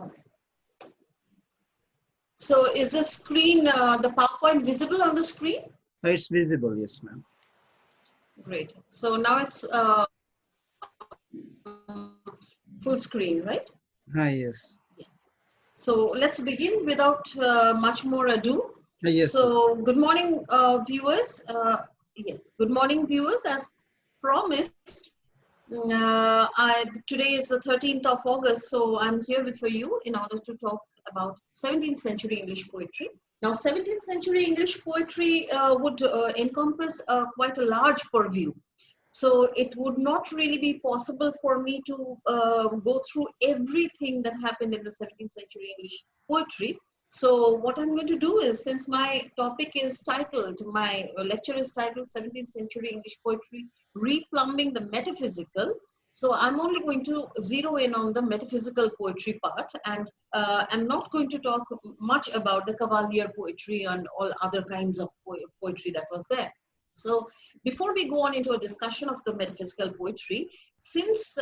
Okay. So is the screen, the PowerPoint visible on the screen? It's visible, yes, ma'am. Great. So now it's full screen, right? Yes. Yes. So let's begin without much more ado. Yes, sir. So good morning, viewers. Yes, good morning, viewers. As promised, today is the 13th of August, so I'm here for you in order to talk about 17th century English poetry. Now, 17th century English poetry would encompass quite a large purview. So it would not really be possible for me to go through everything that happened in the 17th century English poetry. So what I'm going to do is, since my topic is titled, my lecture is titled 17th century English poetry, replumbing the metaphysical. So I'm only going to zero in on the metaphysical poetry part, and I'm not going to talk much about the Cavalier poetry and all other kinds of poetry that was there. So before we go on into a discussion of the metaphysical poetry, since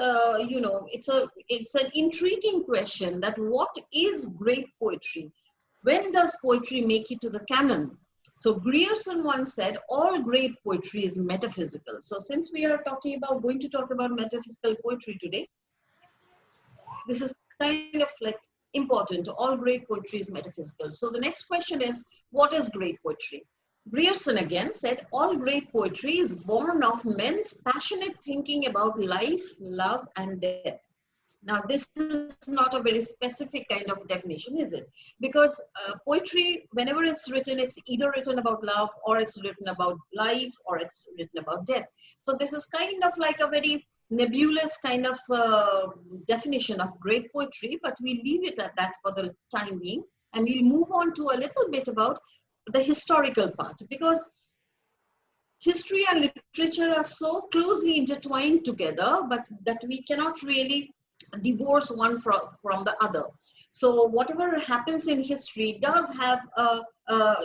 you know, it's an intriguing question that what is great poetry? When does poetry make it to the canon? So Grierson once said, all great poetry is metaphysical. So since we are going to talk about metaphysical poetry today, this is kind of like important. All great poetry is metaphysical. So the next question is, what is great poetry? Grierson again said, all great poetry is born of men's passionate thinking about life, love, and death. Now, this is not a very specific kind of definition, is it? Because poetry, whenever it's either written about love, or it's written about life, or it's written about death. So this is kind of like a very nebulous kind of definition of great poetry, but we leave it at that for the time being. And we'll move on to a little bit about the historical part, because history and literature are so closely intertwined together, but that we cannot really divorce one from the other. So whatever happens in history does have,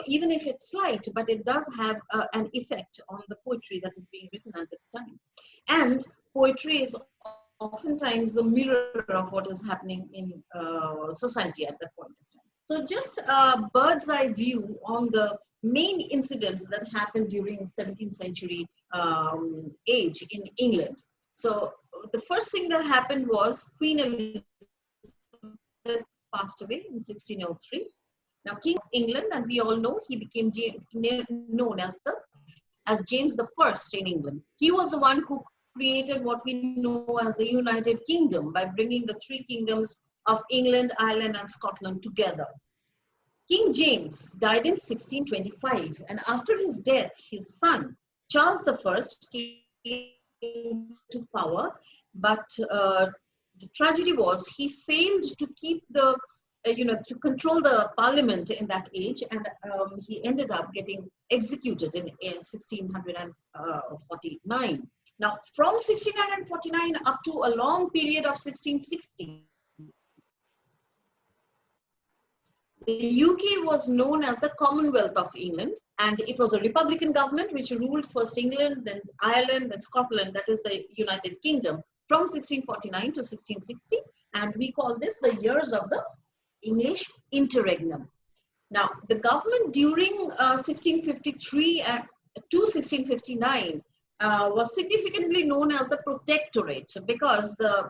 even if it's slight, but it does have an effect on the poetry that is being written at the time. And poetry is oftentimes the mirror of what is happening in society at that point of time. So just a bird's eye view on the main incidents that happened during 17th century age in England. So the first thing that happened was Queen Elizabeth passed away in 1603. Now, King of England, and we all know he became known as James I in England. He was the one who created what we know as the United Kingdom by bringing the three kingdoms of England, Ireland, and Scotland together. King James died in 1625, and after his death, his son, Charles I, came to power, but the tragedy was he failed to keep the, to control the parliament in that age, and he ended up getting executed in 1649. Now, from 1649 up to a long period of 1660, the UK was known as the Commonwealth of England, and it was a Republican government which ruled first England, then Ireland, then Scotland, that is the United Kingdom, from 1649 to 1660, and we call this the years of the English interregnum. Now, the government during 1653 to 1659 was significantly known as the Protectorate, because the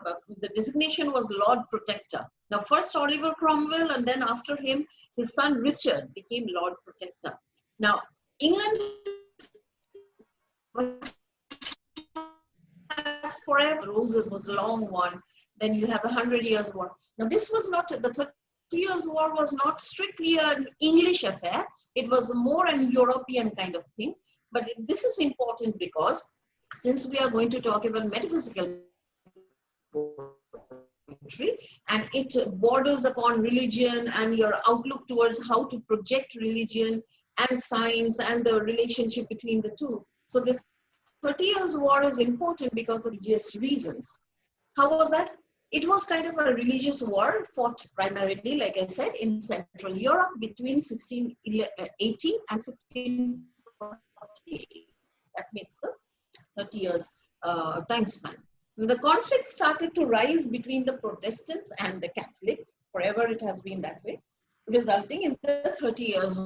designation was Lord Protector. Now, first Oliver Cromwell, and then after him, his son Richard became Lord Protector. Now, England forever. Roses was a long one. Then you have the 100 Years' War. Now, this was not, the 30 Years' War was not strictly an English affair. It was more an European kind of thing. But this is important because since we are going to talk about metaphysical poetry, and it borders upon religion and your outlook towards how to project religion and science and the relationship between the two. So this 30 Years' War is important because of religious reasons. How was that? It was kind of a religious war fought primarily, like I said, in Central Europe between 1680 and 1648. That makes the 30 years time span. The conflict started to rise between the Protestants and the Catholics. Forever it has been that way, resulting in the 30 Years'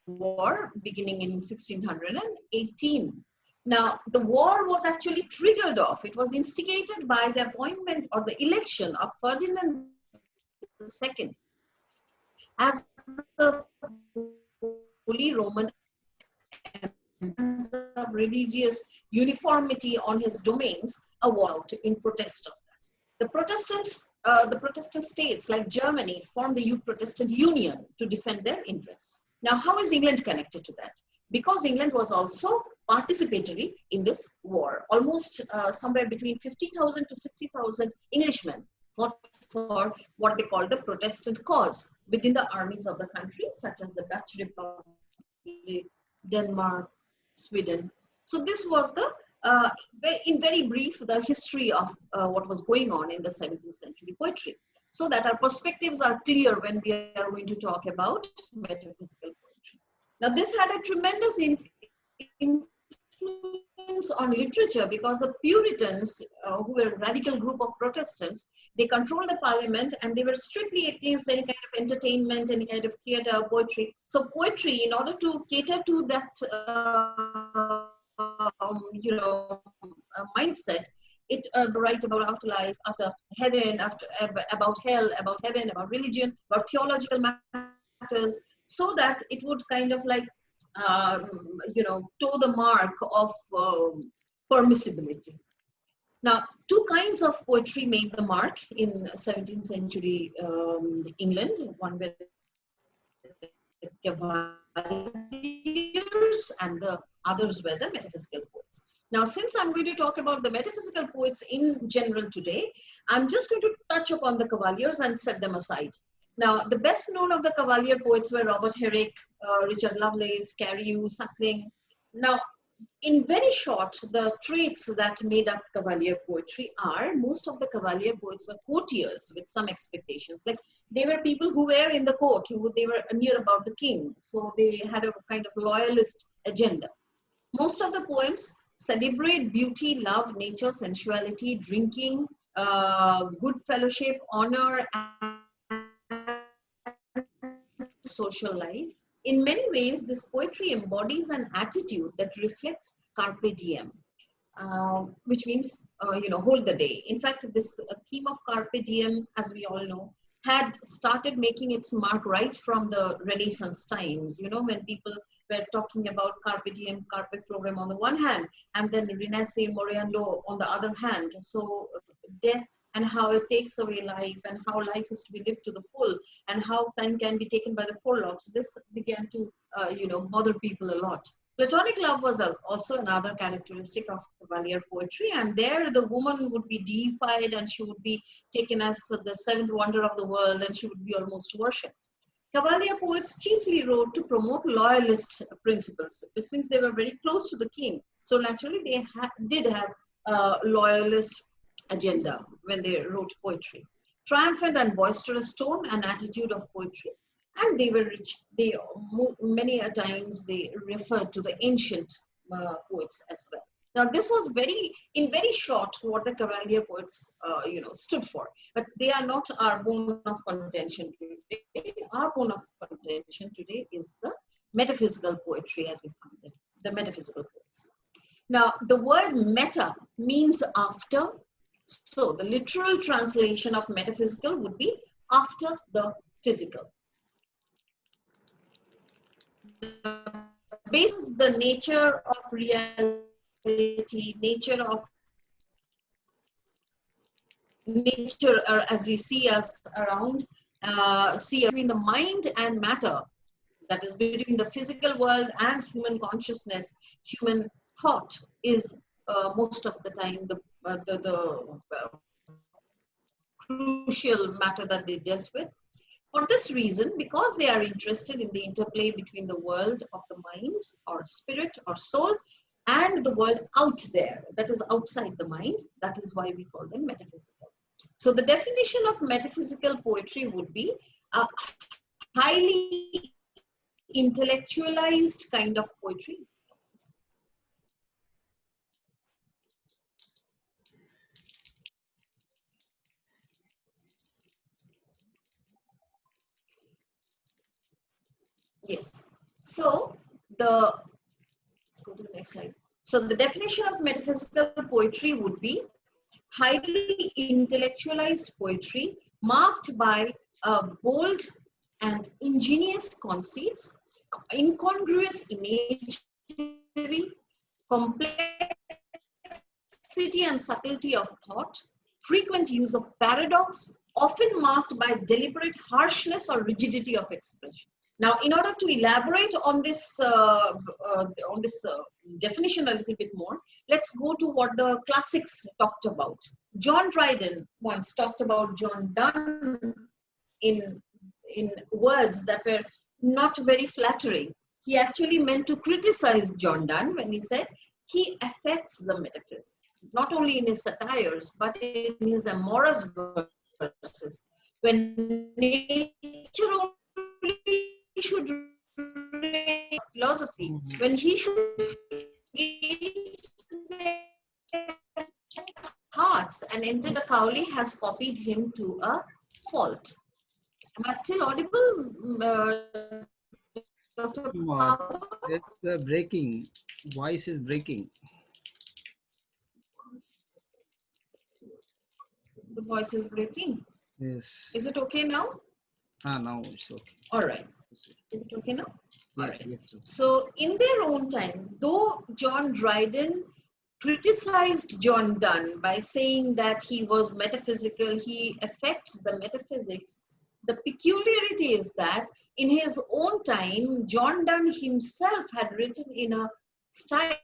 War beginning in 1618. Now, the war was actually triggered off. It was instigated by the appointment or the election of Ferdinand II as the Holy Roman of religious uniformity on his domains, a war out in protest of that. The Protestant states like Germany formed the Protestant Union to defend their interests. Now, how is England connected to that? Because England was also participatory in this war. Almost somewhere between 50,000 to 60,000 Englishmen fought for what they call the Protestant cause within the armies of the country, such as the Dutch Republic, Denmark, Sweden. So this was the, in very brief, the history of what was going on in the 17th century poetry, so that our perspectives are clear when we are going to talk about metaphysical poetry. Now, this had a tremendous influence on literature because the Puritans, who were a radical group of Protestants, they controlled the parliament and they were strictly against any kind of entertainment, any kind of theater, poetry. So poetry, in order to cater to that, mindset, it write about afterlife, after heaven, about hell, about heaven, about religion, about theological matters, so that it would kind of like, toe the mark of permissibility. Now, two kinds of poetry made the mark in 17th century England. One were the cavaliers and the others were the metaphysical poets. Now, since I'm going to talk about the metaphysical poets in general today, I'm just going to touch upon the cavaliers and set them aside. Now, the best known of the cavalier poets were Robert Herrick, Richard Lovelace, Carew, Suckling. Now, in very short, the traits that made up cavalier poetry are, most of the cavalier poets were courtiers with some expectations. Like, they were people who were in the court, they were near about the king. So they had a kind of loyalist agenda. Most of the poems celebrate beauty, love, nature, sensuality, drinking, good fellowship, honor, and social life. In many ways, this poetry embodies an attitude that reflects carpe diem, which means, hold the day. In fact, this theme of carpe diem, as we all know, had started making its mark right from the Renaissance times, when people were talking about carpe diem, carpe florum on the one hand, and then Renaissance moriendo on the other hand. So death and how it takes away life and how life is to be lived to the full and how time can be taken by the forelocks. This began to, bother people a lot. Platonic love was also another characteristic of cavalier poetry, and there the woman would be deified and she would be taken as the seventh wonder of the world and she would be almost worshipped. Cavalier poets chiefly wrote to promote loyalist principles, since they were very close to the king. So naturally they did have a loyalist agenda when they wrote poetry. Triumphant and boisterous tone and attitude of poetry. And they were rich. They many a times they referred to the ancient poets as well. Now, this was in very short what the cavalier poets, stood for. But they are not our bone of contention today. Our bone of contention today is the metaphysical poetry, as we found it, the metaphysical poets. Now, the word meta means after. So, the literal translation of metaphysical would be after the physical. Basis the nature of reality, nature as we see us around, see between the mind and matter, that is between the physical world and human consciousness, human thought is most of the time the crucial matter that they dealt with. For this reason, because they are interested in the interplay between the world of the mind or spirit or soul and the world out there, that is outside the mind, that is why we call them metaphysical. So the definition of metaphysical poetry would be a highly intellectualized kind of poetry. Yes. So let's go to the next slide. So the definition of metaphysical poetry would be highly intellectualized poetry marked by bold and ingenious conceits, incongruous imagery, complexity and subtlety of thought, frequent use of paradox, often marked by deliberate harshness or rigidity of expression. Now, in order to elaborate on this definition a little bit more, let's go to what the classics talked about. John Dryden once talked about John Donne in words that were not very flattering. He actually meant to criticize John Donne when he said he affects the metaphysics, not only in his satires, but in his amorous verses. When nature only should reign philosophy, when he should engage their hearts, and enter the Cowley has copied him to a fault. Am I still audible, Dr. What? Pawar? It's breaking. Voice is breaking. The voice is breaking. Yes. Is it okay now? Now it's okay. All right. Is it okay now? Yeah, All right. yes. So in their own time, though John Dryden criticized John Donne by saying that he was metaphysical, he affects the metaphysics, the peculiarity is that in his own time, John Donne himself had written in a style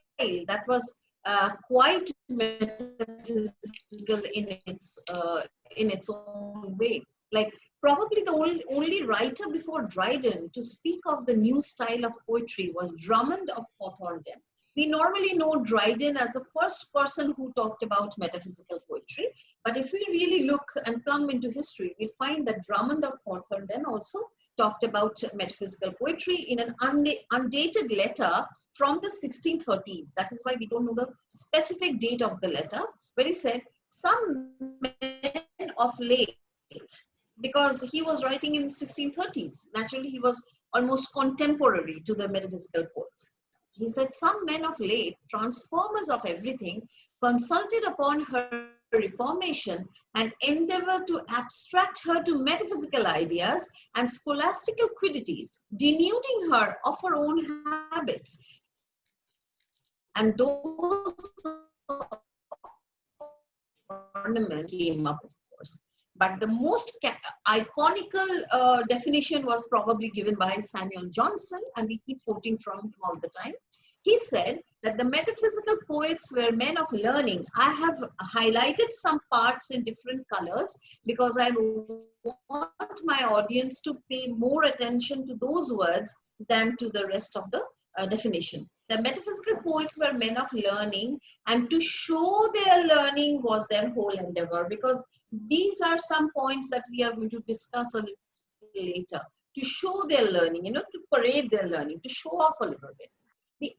that was quite metaphysical in its own way. Like probably the only writer before Dryden to speak of the new style of poetry was Drummond of Hawthornden. We normally know Dryden as the first person who talked about metaphysical poetry, but if we really look and plumb into history, we find that Drummond of Hawthornden also talked about metaphysical poetry in an undated letter from the 1630s. That is why we don't know the specific date of the letter, where he said, some men of late, because he was writing in 1630s. Naturally, he was almost contemporary to the metaphysical poets. He said, some men of late, transformers of everything, consulted upon her reformation and endeavored to abstract her to metaphysical ideas and scholastical quiddities, denuding her of her own habits. And those ornament came up, of course. But the most iconical definition was probably given by Samuel Johnson, and we keep quoting from him all the time. He said that the metaphysical poets were men of learning. I have highlighted some parts in different colors because I want my audience to pay more attention to those words than to the rest of the definition. The metaphysical poets were men of learning, and to show their learning was their whole endeavor, because these are some points that we are going to discuss a little later. To show their learning, to parade their learning, to show off a little bit.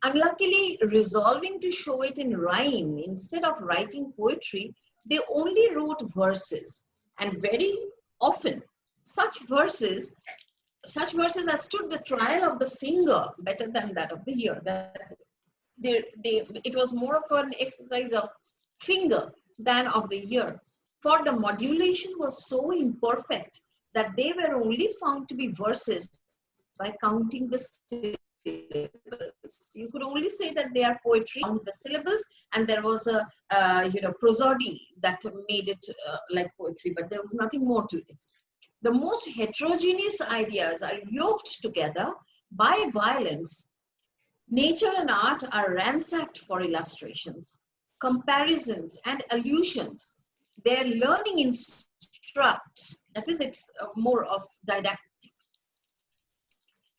Unluckily, resolving to show it in rhyme instead of writing poetry, they only wrote verses. And very often, such verses as stood the trial of the finger better than that of the ear. It was more of an exercise of finger than of the ear. For the modulation was so imperfect that they were only found to be verses by counting the syllables. You could only say that they are poetry, count the syllables, and there was a prosody that made it like poetry, but there was nothing more to it. The most heterogeneous ideas are yoked together by violence. Nature and art are ransacked for illustrations, comparisons, and allusions. Their learning instructs, that is, it's more of didactic,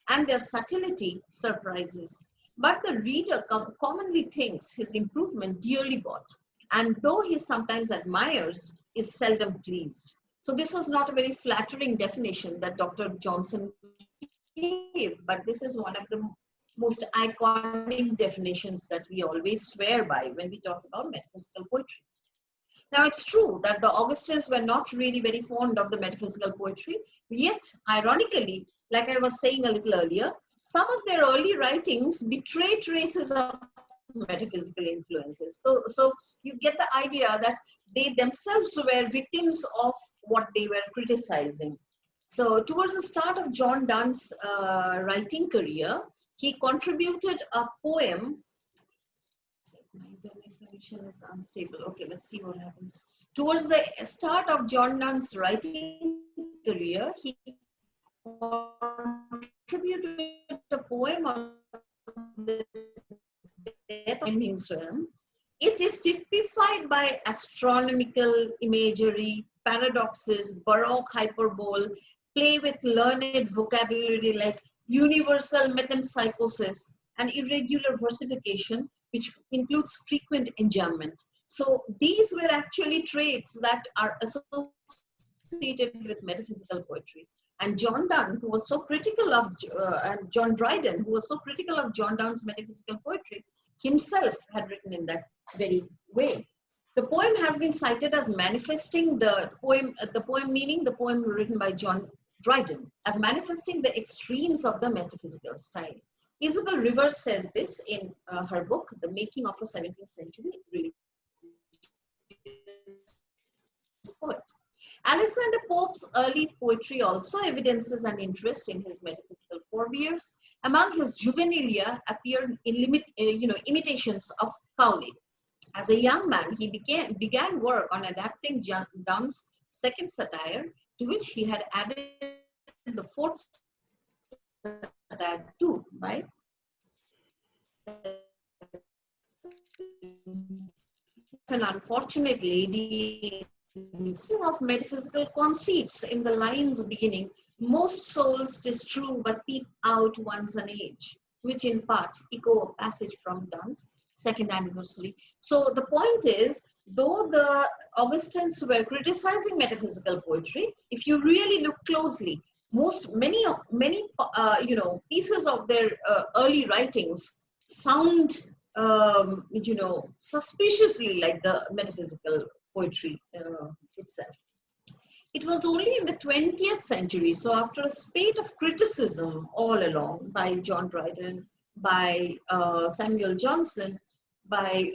and their subtlety surprises. But the reader commonly thinks his improvement dearly bought, and though he sometimes admires, is seldom pleased. So this was not a very flattering definition that Dr. Johnson gave, but this is one of the most iconic definitions that we always swear by when we talk about metaphysical poetry. Now, it's true that the Augustins were not really very fond of the metaphysical poetry, yet, ironically, like I was saying a little earlier, some of their early writings betray traces of metaphysical influences. So you get the idea that they themselves were victims of what they were criticizing. So towards the start of John Donne's writing career, he contributed a poem. My internet connection is unstable. Okay, let's see what happens. Towards the start of John Donne's writing career, he contributed a poem on the death of himself. It is typified by astronomical imagery, paradoxes, baroque hyperbole, play with learned vocabulary like universal metempsychosis, and irregular versification, which includes frequent enjambment. So these were actually traits that are associated with metaphysical poetry. And John Donne, who was so critical of, and John Dryden, who was so critical of John Donne's metaphysical poetry, himself had written in that very way. The poem has been cited as manifesting the poem meaning the poem written by John Dryden, as manifesting the extremes of the metaphysical style. Isabel Rivers says this in her book, The Making of a 17th Century Religious Poet. Alexander Pope's early poetry also evidences an interest in his metaphysical forebears. Among his juvenilia appeared imitations of Cowley. As a young man, he began work on adapting Donne's second satire, to which he had added the fourth satire too, right? An unfortunate lady of metaphysical conceits in the lines beginning, most souls 'tis true but peep out once an age, which in part echo a passage from Donne's second anniversary. So the point is, though the Augustans were criticizing metaphysical poetry, if you really look closely, many pieces of their early writings sound suspiciously like the metaphysical poetry itself. It was only in the 20th century, so after a spate of criticism all along by John Dryden, by Samuel Johnson, by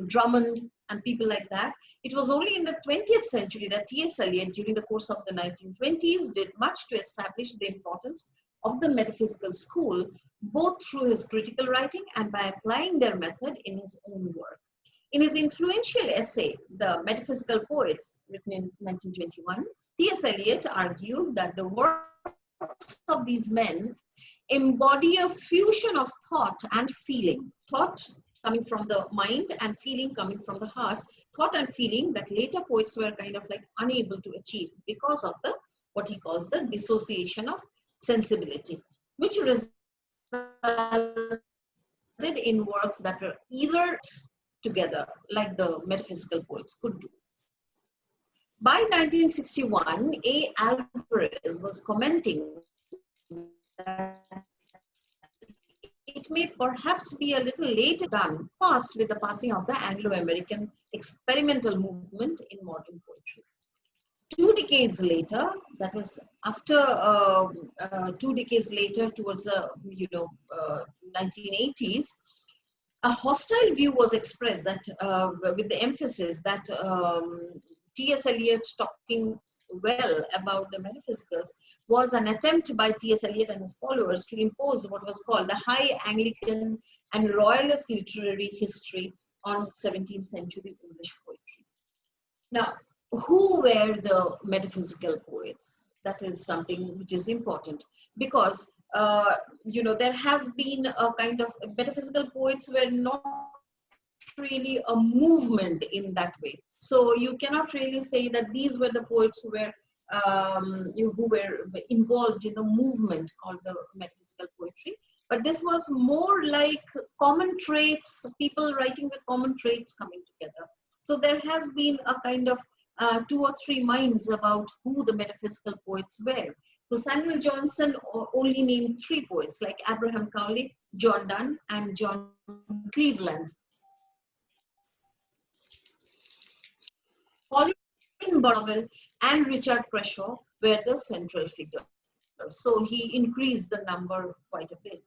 Drummond and people like that, it was only in the 20th century that T.S. Eliot, during the course of the 1920s, did much to establish the importance of the metaphysical school, both through his critical writing and by applying their method in his own work. In his influential essay, The Metaphysical Poets, written in 1921, T.S. Eliot argued that the works of these men embody a fusion of thought and feeling. Thought coming from the mind and feeling coming from the heart. Thought and feeling that later poets were kind of like unable to achieve because of the, what he calls the dissociation of sensibility, which resulted in works that were either together like the metaphysical poets could do. By 1961, A. Alvarez was commenting that it may perhaps be a little later done, fast with the passing of the Anglo-American experimental movement in modern poetry. 2 decades later, that is after 2 decades later, towards the 1980s, a hostile view was expressed that with the emphasis that T.S. Eliot talking well about the metaphysicals was an attempt by T.S. Eliot and his followers to impose what was called the high Anglican and royalist literary history on 17th century English poetry. Now, who were the metaphysical poets? That is something which is important, because there has been a kind of metaphysical poets were not really a movement in that way. So you cannot really say that these were the poets who were involved in a movement called the metaphysical poetry. But this was more like common traits, people writing with common traits coming together. So there has been a kind of 2 or 3 minds about who the metaphysical poets were. So Samuel Johnson only named 3 poets like Abraham Cowley, John Donne, and John Cleveland. Pauline Burwell and Richard Crashaw were the central figures. So he increased the number quite a bit.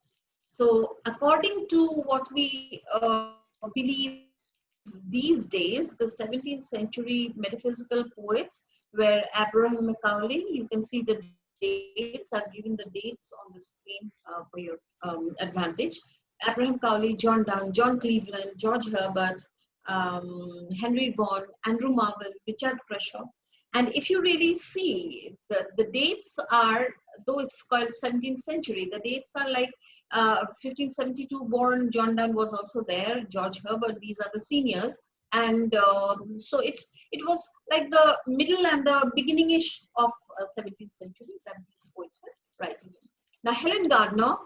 So according to what we believe these days, the 17th century metaphysical poets were Abraham Macaulay. You can see the dates. I've given the dates on the screen for your advantage. Abraham Cowley, John Donne, John Cleveland, George Herbert, Henry Vaughan, Andrew Marvell, Richard Crashaw. And if you really see, the dates are, though it's called 17th century, the dates are like 1572 born, John Donne was also there, George Herbert, these are the seniors. And so it was like the middle and the beginning-ish of 17th century that these poets were writing in. Now, Helen Gardner,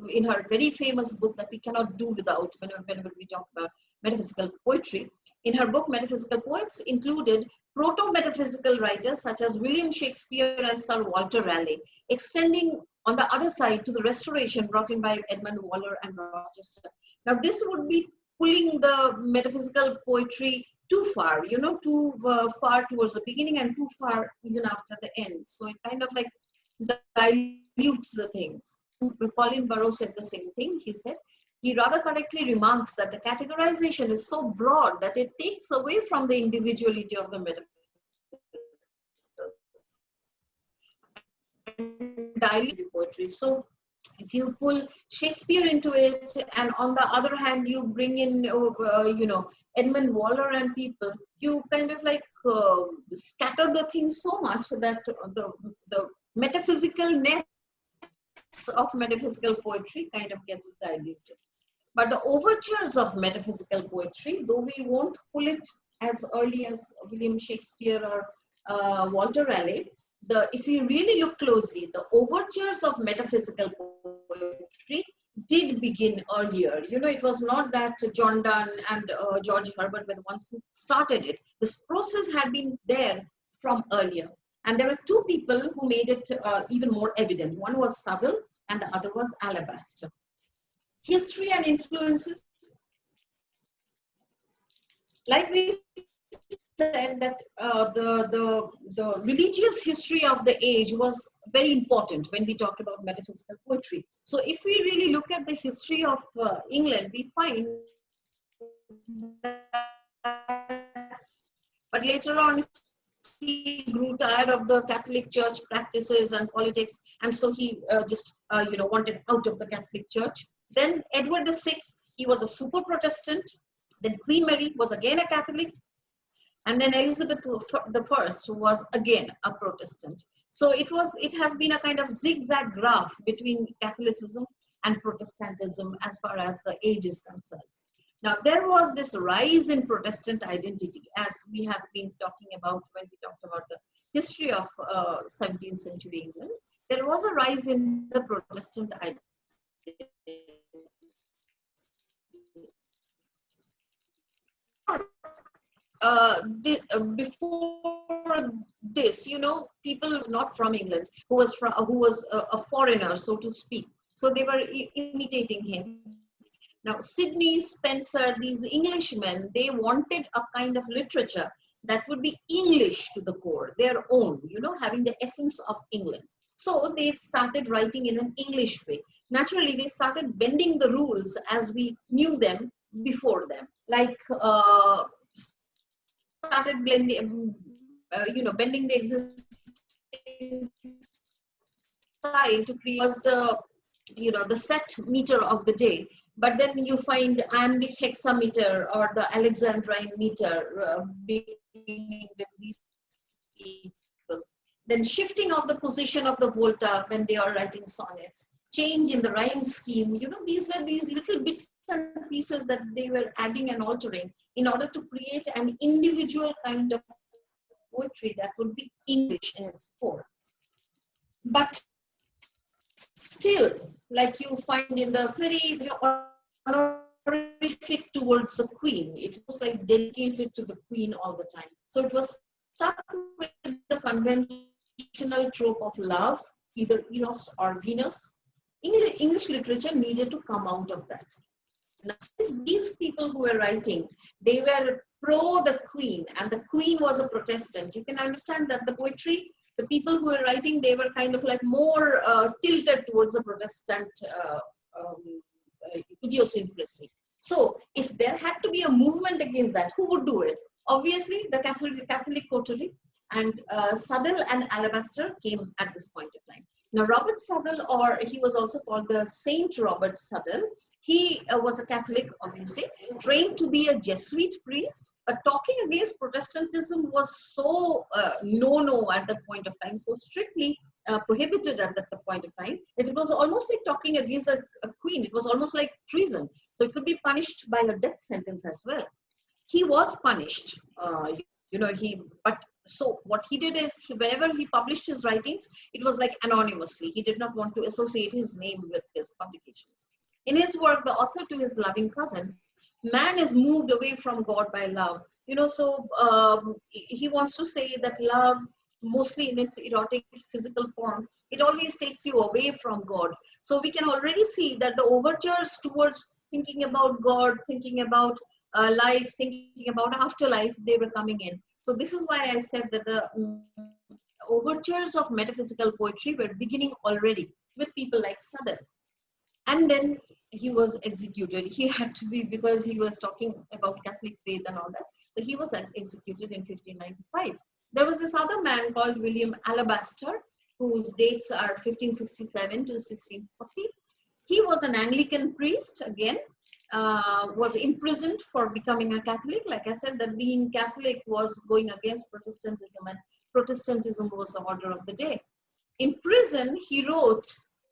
in her very famous book that we cannot do without whenever we talk about metaphysical poetry, in her book, Metaphysical Poets included proto-metaphysical writers such as William Shakespeare and Sir Walter Raleigh, extending on the other side to the Restoration brought in by Edmund Waller and Rochester. Now, this would be pulling the metaphysical poetry too far, too far towards the beginning and too far even after the end. So it kind of like dilutes the things. Colin Burrows said the same thing. He said, he rather correctly remarks that the categorization is so broad that it takes away from the individuality of the metaphysical poetry. So if you pull Shakespeare into it, and on the other hand you bring in Edmund Waller and people, you kind of like scatter the thing so much that the metaphysicalness of metaphysical poetry kind of gets diluted. But the overtures of metaphysical poetry, though we won't pull it as early as William Shakespeare or Walter Raleigh, if you really look closely, the overtures of metaphysical poetry did begin earlier. It was not that John Donne and George Herbert were the ones who started it. This process had been there from earlier. And there were two people who made it even more evident. One was Saville and the other was Alabaster. History and influences. Like we said, that the religious history of the age was very important when we talk about metaphysical poetry. So if we really look at the history of England, we find that, but later on, he grew tired of the Catholic Church practices and politics, and so he just wanted out of the Catholic Church. Then Edward VI, he was a super Protestant. Then Queen Mary was again a Catholic, and then Elizabeth I was again a Protestant. So it has been a kind of zigzag graph between Catholicism and Protestantism as far as the age is concerned. Now, there was this rise in Protestant identity, as we have been talking about when we talked about the history of 17th century England. There was a rise in the Protestant identity. Before this, people not from England who was a foreigner, so to speak. So they were imitating him. Now, Sidney, Spencer, these Englishmen, they wanted a kind of literature that would be English to the core, their own, having the essence of England. So they started writing in an English way. Naturally, they started bending the rules as we knew them before them. Like, started blending, bending the existing style to create the set meter of the day. But then you find iambic hexameter or the Alexandrine meter beginning with these people. Then shifting of the position of the volta when they are writing sonnets. Change in the rhyme scheme. These were these little bits and pieces that they were adding and altering in order to create an individual kind of poetry that would be English in its core. But still, like you find in the very honorific towards the queen, it was like dedicated to the queen all the time. So it was stuck with the conventional trope of love, either Eros or Venus. English literature needed to come out of that. Now, since these people who were writing, they were pro the queen, and the queen was a Protestant, you can understand that the poetry the people who were writing, they were kind of like more tilted towards the Protestant idiosyncrasy. So if there had to be a movement against that, who would do it? Obviously, the Catholic coterie, and Southwell and Alabaster came at this point of time. Now, Robert Southwell, or he was also called the Saint Robert Southwell, he was a Catholic, obviously, trained to be a Jesuit priest, but talking against Protestantism was so no at that point of time, so strictly prohibited at that point of time, that it was almost like talking against a queen. It was almost like treason. So it could be punished by a death sentence as well. He was punished, but so what he did is, whenever he published his writings, it was like anonymously. He did not want to associate his name with his publications. In his work, the author to his loving cousin, man is moved away from God by love. So he wants to say that love, mostly in its erotic physical form, it always takes you away from God. So we can already see that the overtures towards thinking about God, thinking about life, thinking about afterlife, they were coming in. So this is why I said that the overtures of metaphysical poetry were beginning already with people like Southwell. And then he was executed. He had to be, because he was talking about Catholic faith and all that. So he was executed in 1595. There was this other man called William Alabaster, whose dates are 1567 to 1640. He was an Anglican priest, again, was imprisoned for becoming a Catholic. Like I said, that being Catholic was going against Protestantism, and Protestantism was the order of the day. In prison, he wrote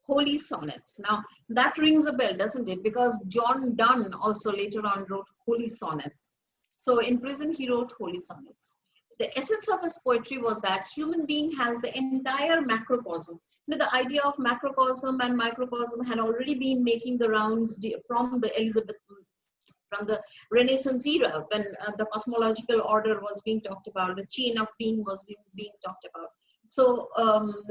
holy sonnets. Now, that rings a bell, doesn't it? Because John Donne also later on wrote holy sonnets. So in prison, he wrote holy sonnets. The essence of his poetry was that human being has the entire macrocosm. The idea of macrocosm and microcosm had already been making the rounds from the Renaissance era, when the cosmological order was being talked about, the chain of being was being talked about. So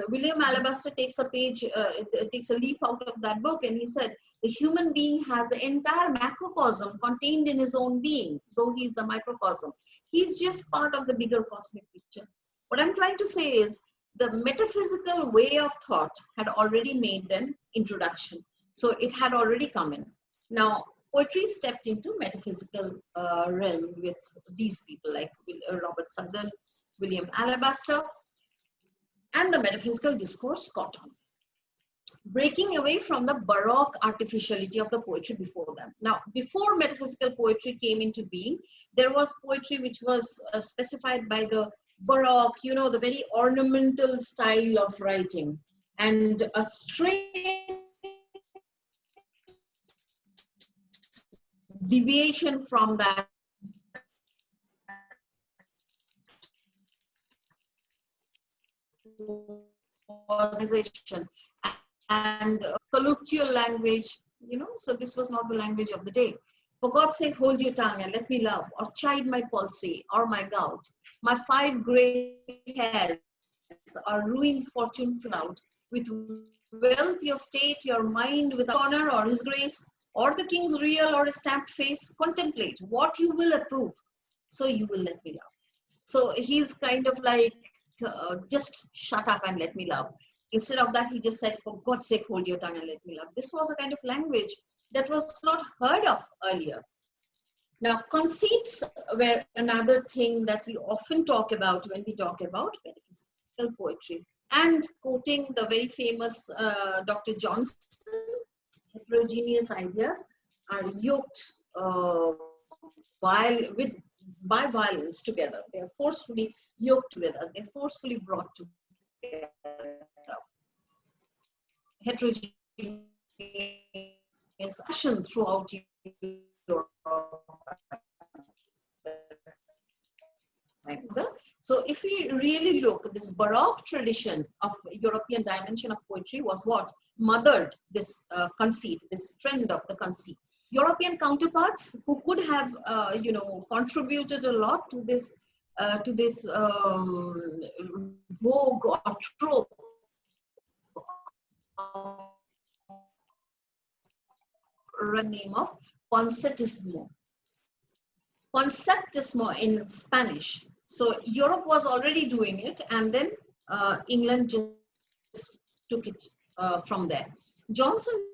William Alabaster takes a leaf out of that book, and he said, the human being has the entire macrocosm contained in his own being, though he's the microcosm. He's just part of the bigger cosmic picture. What I'm trying to say is, the metaphysical way of thought had already made an introduction. So it had already come in. Now, poetry stepped into metaphysical realm with these people like Robert Southwell, William Alabaster, and the metaphysical discourse caught on, breaking away from the Baroque artificiality of the poetry before them. Now, before metaphysical poetry came into being, there was poetry which was specified by the Baroque, the very ornamental style of writing, and a strange deviation from that and colloquial language, so this was not the language of the day. For God's sake, hold your tongue and let me love, or chide my palsy or my gout. My 5 gray hairs are ruined fortune flout. With wealth, your state, your mind, with honor or his grace, or the king's real or stamped face, contemplate what you will approve, so you will let me love. So he's kind of like, just shut up and let me love. Instead of that, he just said, for God's sake, hold your tongue and let me love. This was a kind of language that was not heard of earlier. Now, conceits were another thing that we often talk about when we talk about metaphysical poetry. And quoting the very famous Dr. Johnson, heterogeneous ideas are yoked by violence together. They are forcefully yoked together. They're forcefully brought together. Heterogeneous action throughout Europe. So if we really look, this Baroque tradition of European dimension of poetry was what mothered this conceit, this trend of the conceit. European counterparts who could have, contributed a lot to this vogue or trope name of conceptismo. Conceptismo in Spanish. So Europe was already doing it, and then England just took it from there. Johnson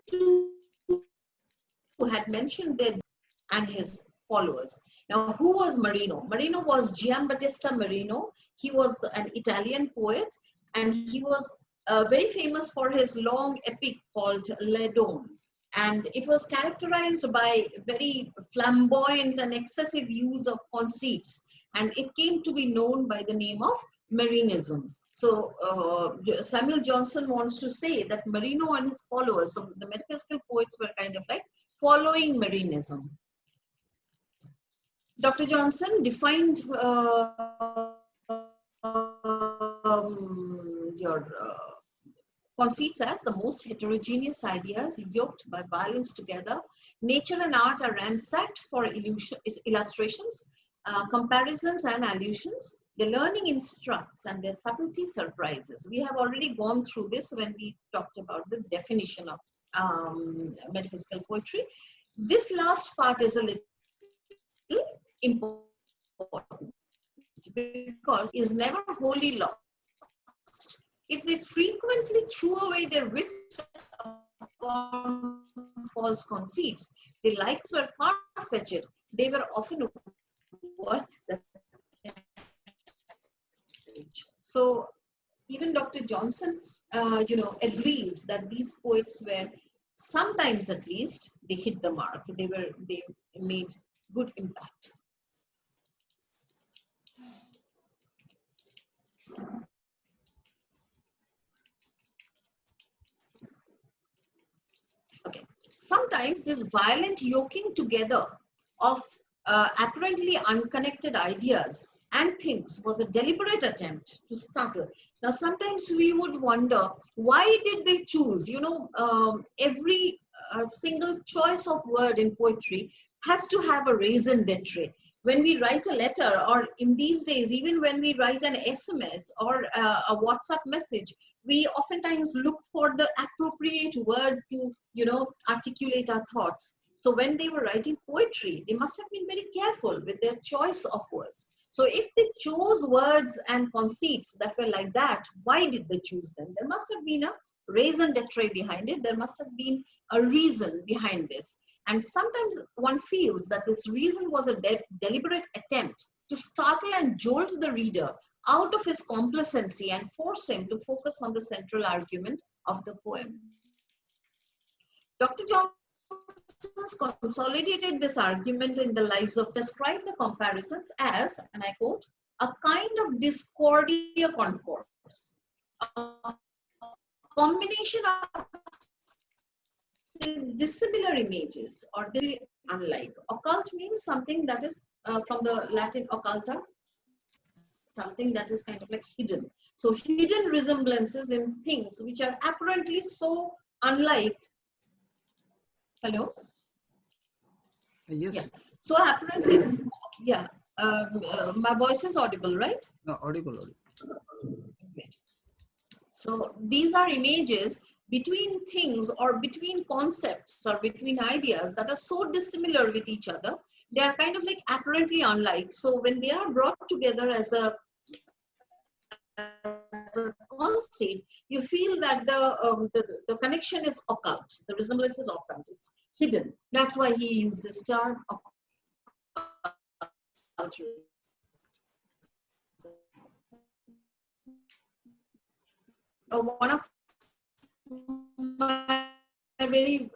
too had mentioned their and his followers. Now, who was Marino? Marino was Giambattista Marino. He was an Italian poet, and he was very famous for his long epic called Le Don. And it was characterized by very flamboyant and excessive use of conceits. And it came to be known by the name of Marinism. So Samuel Johnson wants to say that Marino and his followers, so the metaphysical poets were kind of like following Marinism. Dr. Johnson defined your conceits as the most heterogeneous ideas yoked by violence together. Nature and art are ransacked for illustrations, comparisons and allusions. The learning instructs and their subtlety surprises. We have already gone through this when we talked about the definition of metaphysical poetry. This last part is a little important because it is never wholly lost. If they frequently threw away their wits upon false conceits, the likes were far-fetched. They were often worth the so even Dr. Johnson, agrees that these poets were sometimes, at least, they hit the mark. They made good impact. Okay. Sometimes this violent yoking together of apparently unconnected ideas and things was a deliberate attempt to startle. Now, sometimes we would wonder, why did they choose? Every single choice of word in poetry has to have a raison d'etre. When we write a letter, or in these days, even when we write an SMS or a WhatsApp message, we oftentimes look for the appropriate word to, articulate our thoughts. So when they were writing poetry, they must have been very careful with their choice of words. So if they chose words and conceits that were like that, why did they choose them? There must have been a raison d'etre behind it. There must have been a reason behind this. And sometimes one feels that this reason was a deliberate attempt to startle and jolt the reader out of his complacency and force him to focus on the central argument of the poem. Dr. Johnson consolidated this argument in the lives of, described the comparisons as, and I quote, a kind of discordia concourse, a combination of dissimilar images or unlike. Occult means something that is from the Latin occulta, something that is kind of like hidden. So hidden resemblances in things which are apparently so unlike. Hello? Yes. Yeah. So apparently, yeah, my voice is audible, right? No, audible. Great. So these are images between things or between concepts or between ideas that are so dissimilar with each other. They are kind of like apparently unlike. So when they are brought together as a concept, you feel that the connection is occult. The resemblance is occult. It's hidden. That's why he used this term occult. One of my very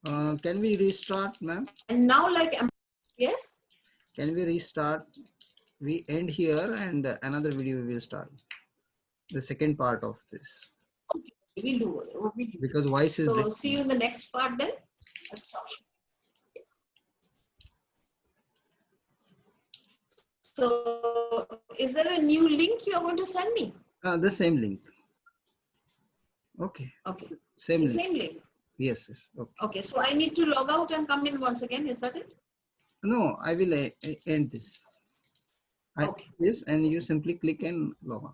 Can we restart, ma'am? and now yes. Can we restart? We end here and another video we will start. The second part of this. Okay, we'll do it. Because voice is. So see you in the next part then. Let's start. Yes. So is there a new link you are going to send me? The same link. Okay. Okay. Same link. Same link. Yes, yes. Okay. Okay. So I need to log out and come in once again. Is that it? No, I will end this. Okay. This, and you simply click and log on.